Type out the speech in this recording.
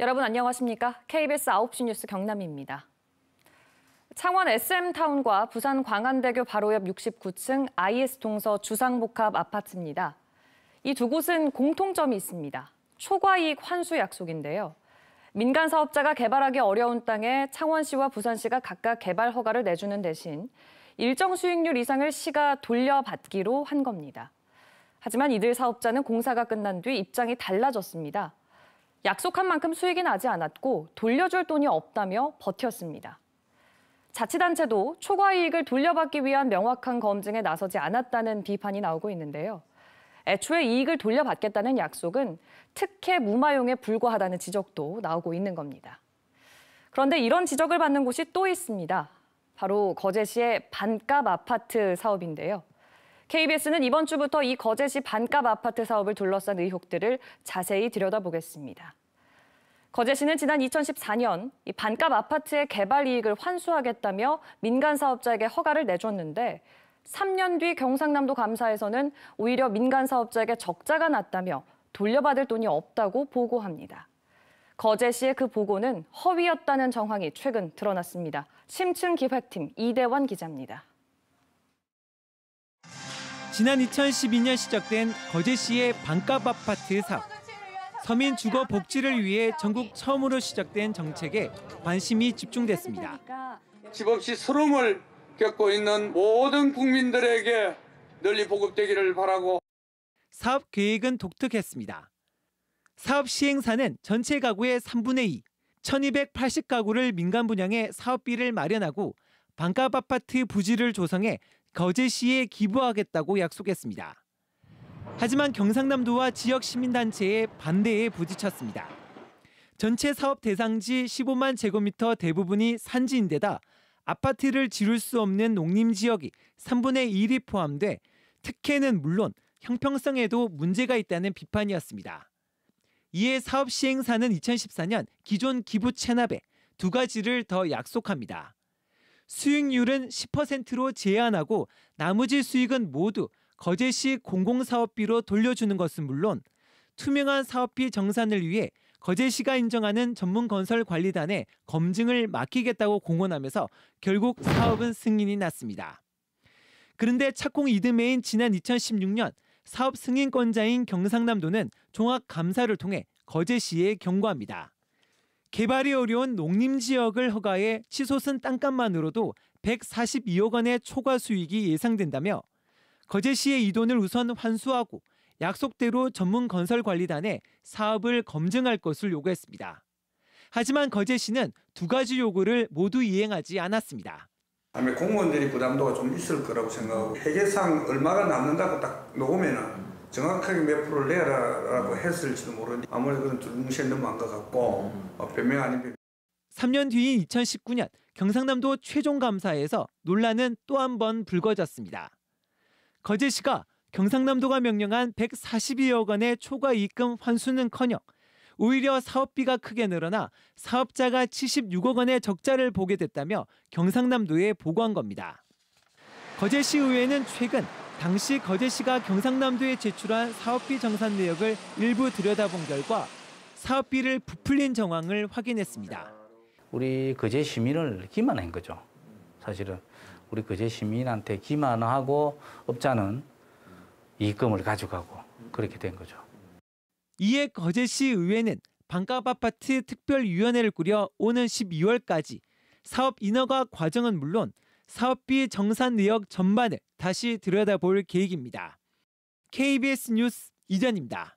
여러분 안녕하십니까? KBS 9시 뉴스 경남입니다. 창원 SM타운과 부산 광안대교 바로 옆 69층 IS동서 주상복합 아파트입니다. 이 두 곳은 공통점이 있습니다. 초과이익 환수 약속인데요. 민간 사업자가 개발하기 어려운 땅에 창원시와 부산시가 각각 개발 허가를 내주는 대신 일정 수익률 이상을 시가 돌려받기로 한 겁니다. 하지만 이들 사업자는 공사가 끝난 뒤 입장이 달라졌습니다. 약속한 만큼 수익이 나지 않았고 돌려줄 돈이 없다며 버텼습니다. 자치단체도 초과이익을 돌려받기 위한 명확한 검증에 나서지 않았다는 비판이 나오고 있는데요. 애초에 이익을 돌려받겠다는 약속은 특혜 무마용에 불과하다는 지적도 나오고 있는 겁니다. 그런데 이런 지적을 받는 곳이 또 있습니다. 바로 거제시의 반값 아파트 사업인데요. KBS는 이번 주부터 이 거제시 반값 아파트 사업을 둘러싼 의혹들을 자세히 들여다보겠습니다. 거제시는 지난 2014년 이 반값 아파트의 개발 이익을 환수하겠다며 민간 사업자에게 허가를 내줬는데 3년 뒤 경상남도 감사에서는 오히려 민간 사업자에게 적자가 났다며 돌려받을 돈이 없다고 보고합니다. 거제시의 그 보고는 허위였다는 정황이 최근 드러났습니다. 심층기획팀 이대원 기자입니다. 지난 2012년 시작된 거제시의 반값 아파트 사업. 서민 주거 복지를 위해 전국 처음으로 시작된 정책에 관심이 집중됐습니다. 집 없이 서름을 겪고 있는 모든 국민들에게 널리 보급되기를 바라고. 사업 계획은 독특했습니다. 사업 시행사는 전체 가구의 3분의 2, 1280가구를 민간 분양해 사업비를 마련하고 반값 아파트 부지를 조성해 거제시에 기부하겠다고 약속했습니다. 하지만 경상남도와 지역 시민단체의 반대에 부딪혔습니다. 전체 사업 대상지 15만 제곱미터 대부분이 산지인데다 아파트를 지을 수 없는 농림지역이 3분의 1이 포함돼 특혜는 물론 형평성에도 문제가 있다는 비판이었습니다. 이에 사업 시행사는 2014년 기존 기부 체납에 두 가지를 더 약속합니다. 수익률은 10%로 제한하고 나머지 수익은 모두 거제시 공공사업비로 돌려주는 것은 물론 투명한 사업비 정산을 위해 거제시가 인정하는 전문건설관리단에 검증을 맡기겠다고 공언하면서 결국 사업은 승인이 났습니다. 그런데 착공 이듬해인 지난 2016년 사업 승인권자인 경상남도는 종합감사를 통해 거제시에 경고합니다. 개발이 어려운 농림지역을 허가해 치솟은 땅값만으로도 142억 원의 초과 수익이 예상된다며 거제시의 이 돈을 우선 환수하고 약속대로 전문건설관리단에 사업을 검증할 것을 요구했습니다. 하지만 거제시는 두 가지 요구를 모두 이행하지 않았습니다. 아마 공무원들이 부담도가 좀 있을 거라고 생각하고 회계상 얼마가 남는다고 딱 녹으면은 정확하게 몇 프로를 내라라고 했을지도 모르는데 아무래도 그건 두뭉실에 넘어간 것 같고 변명 아닌 변명. 3년 뒤인 2019년 경상남도 최종감사에서 논란은 또 한 번 불거졌습니다. 거제시가 경상남도가 명령한 142억 원의 초과 이익금 환수는커녕 오히려 사업비가 크게 늘어나 사업자가 76억 원의 적자를 보게 됐다며 경상남도에 보고한 겁니다. 거제시의회는 최근 당시 거제시가 경상남도에 제출한 사업비 정산 내역을 일부 들여다본 결과 사업비를 부풀린 정황을 확인했습니다. 우리 거제 시민을 기만한 거죠. 사실은 우리 거제 시민한테 기만하고 업자는 이익금을 가져가고 그렇게 된 거죠. 이에 거제시 의회는 반값 아파트 특별위원회를 꾸려 오는 12월까지 사업 인허가 과정은 물론 사업비 정산 내역 전반을 다시 들여다볼 계획입니다. KBS 뉴스 이전입니다.